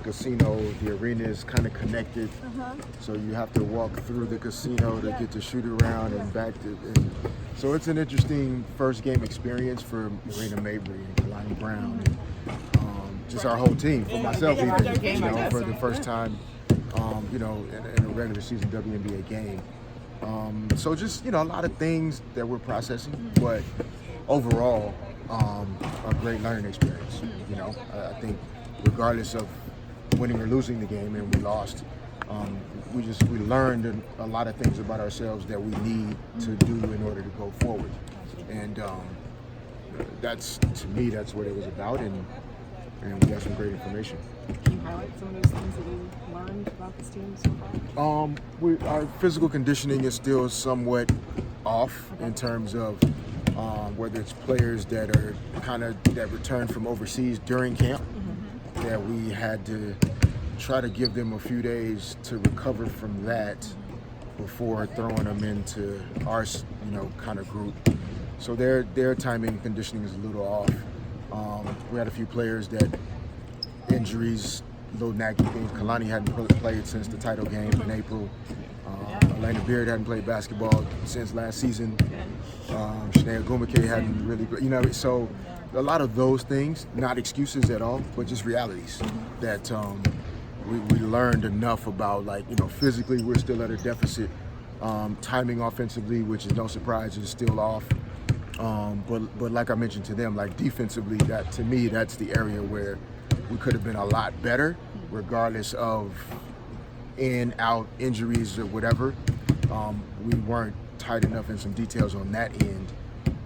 casino. The arena is kind of connected, so you have to walk through the casino to get to shoot around and back to. And so it's an interesting first game experience for Marina Mabry and Kalani Brown, and just our whole team. For myself, even for the first time, in a regular season WNBA game. So just a lot of things that we're processing, but overall, a great learning experience. I think regardless of winning or losing the game, and we lost, we learned a lot of things about ourselves that we need to do in order to go forward, and that's, to me, that's what it was about, and we got some great information. Can you highlight some of those things that you learned about this team so far? Our physical conditioning is still somewhat off in terms of whether it's players that are that return from overseas during camp, that we had to try to give them a few days to recover from that before throwing them into our kind of group. So their timing and conditioning is a little off. We had a few players that injuries, little naggy things. Kalani hadn't played since the title game in April. Elena Beard hadn't played basketball since last season. Shanae Gumake hadn't really, so a lot of those things, not excuses at all, but just realities that we learned enough about. Physically we're still at a deficit. Timing offensively, which is no surprise, is still off. But like I mentioned to them, defensively, that to me, that's the area where we could have been a lot better, regardless of in, out, injuries or whatever. We weren't tight enough in some details on that end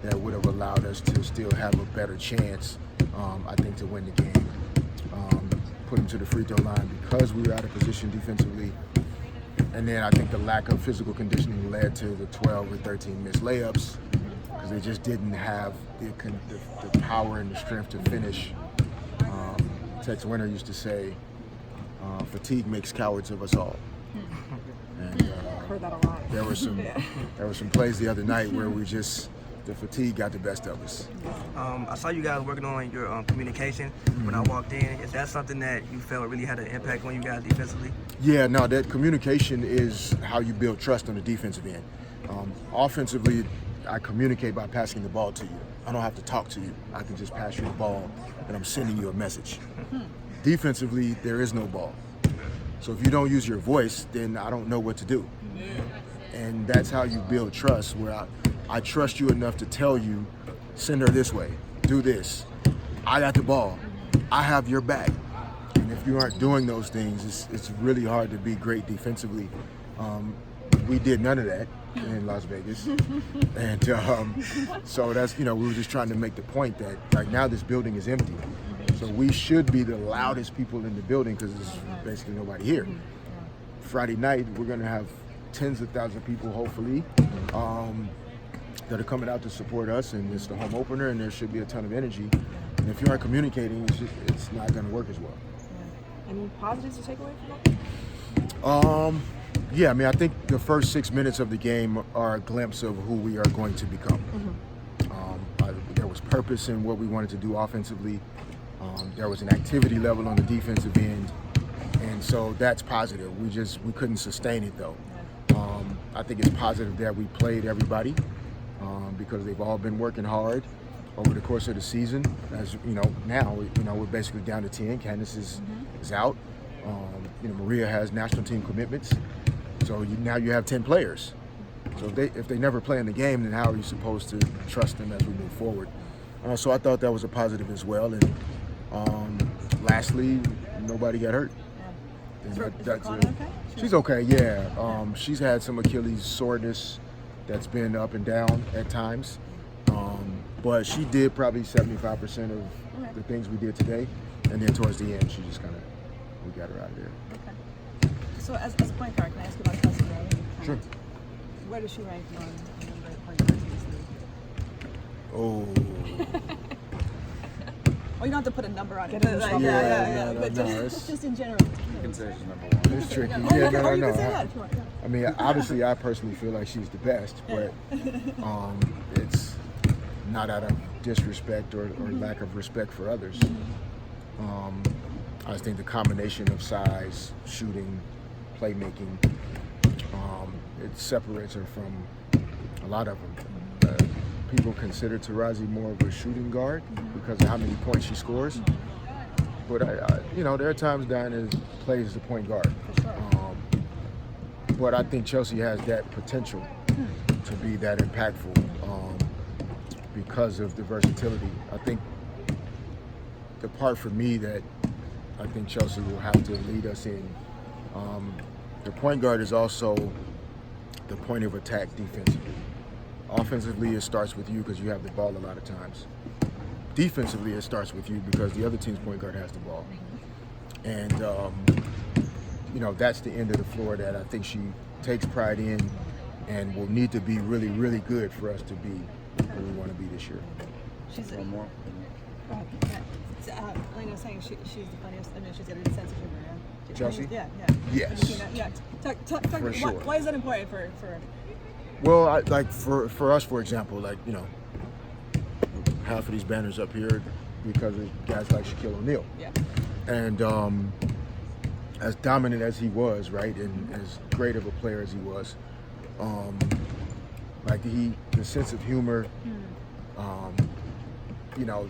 that would have allowed us to still have a better chance, I think, to win the game. Put them to the free throw line because we were out of position defensively. And then I think the lack of physical conditioning led to the 12 or 13 missed layups, because they just didn't have the power and the strength to finish. Tex Winter used to say, fatigue makes cowards of us all. And heard that a lot. there were some plays the other night where the fatigue got the best of us. I saw you guys working on your communication when I walked in. Is that something that you felt really had an impact on you guys defensively? Yeah, no, that communication is how you build trust on the defensive end. Offensively, I communicate by passing the ball to you. I don't have to talk to you. I can just pass you the ball and I'm sending you a message. Defensively, there is no ball. So if you don't use your voice, then I don't know what to do. And that's how you build trust, where I trust you enough to tell you, send her this way, do this. I got the ball. I have your back. And if you aren't doing those things, it's really hard to be great defensively. We did none of that in Las Vegas. And so that's, we were just trying to make the point that right now this building is empty. So we should be the loudest people in the building because there's basically nobody here. Friday night, we're going to have tens of thousands of people, hopefully, that are coming out to support us, and it's the home opener, and there should be a ton of energy. And if you aren't communicating, it's not going to work as well. Any positives to take away from that? Yeah, I think the first 6 minutes of the game are a glimpse of who we are going to become. There was purpose in what we wanted to do offensively. There was an activity level on the defensive end, and so that's positive. We couldn't sustain it though. I think it's positive that we played everybody because they've all been working hard over the course of the season. As now we're basically down to 10. Candace is out. Maria has national team commitments, so now you have 10 players. So if they never play in the game, then how are you supposed to trust them as we move forward? So I thought that was a positive as well. And lastly, nobody got hurt. And she's okay, yeah. She's had some Achilles soreness that's been up and down at times. But she did probably 75% of the things we did today. And then towards the end, she just we got her out of there. Okay. So as a point guard, can I ask you about Kelsey Ray? Sure. Where does she rank on the point guards in this league? Oh. Well, you don't have to put a number on it. It's just in general. You can say she's number one. It's tricky. You can say that if you want. Obviously, I personally feel like she's the best, but it's not out of disrespect or lack of respect for others. I just think the combination of size, shooting, playmaking, it separates her from a lot of them. People consider Tarazi more of a shooting guard because of how many points she scores. But there are times Diana plays the point guard. For sure. But I think Chelsea has that potential to be that impactful because of the versatility. I think the part for me that I think Chelsea will have to lead us in, the point guard is also the point of attack defensively. Offensively, it starts with you because you have the ball a lot of times. Defensively, it starts with you because the other team's point guard has the ball. And, that's the end of the floor that I think she takes pride in and will need to be really, really good for us to be where we want to be this year. She's One more. Lena was saying she's the funniest. I mean, she's got a good sense of humor. Yeah? Chelsea? Yeah. Yes. Yeah. Talk For sure. Why is that important for? Well, for us, for example, half of these banners up here because of guys like Shaquille O'Neal. Yeah. And as dominant as he was, right, and as great of a player as he was, the sense of humor,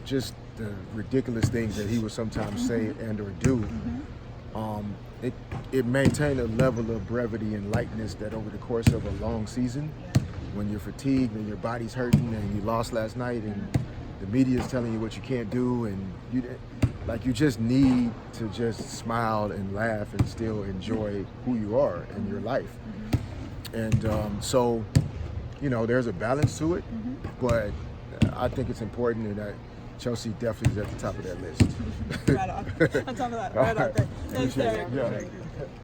just the ridiculous things that he would sometimes say and or do, it maintained a level of brevity and lightness that over the course of a long season, when you're fatigued and your body's hurting and you lost last night and the media is telling you what you can't do and you just need to just smile and laugh and still enjoy who you are and your life. And so there's a balance to it, but I think it's important that Chelsea definitely is at the top of that list. Right on. On top of that. Right on. Thanks, Derek. Yeah.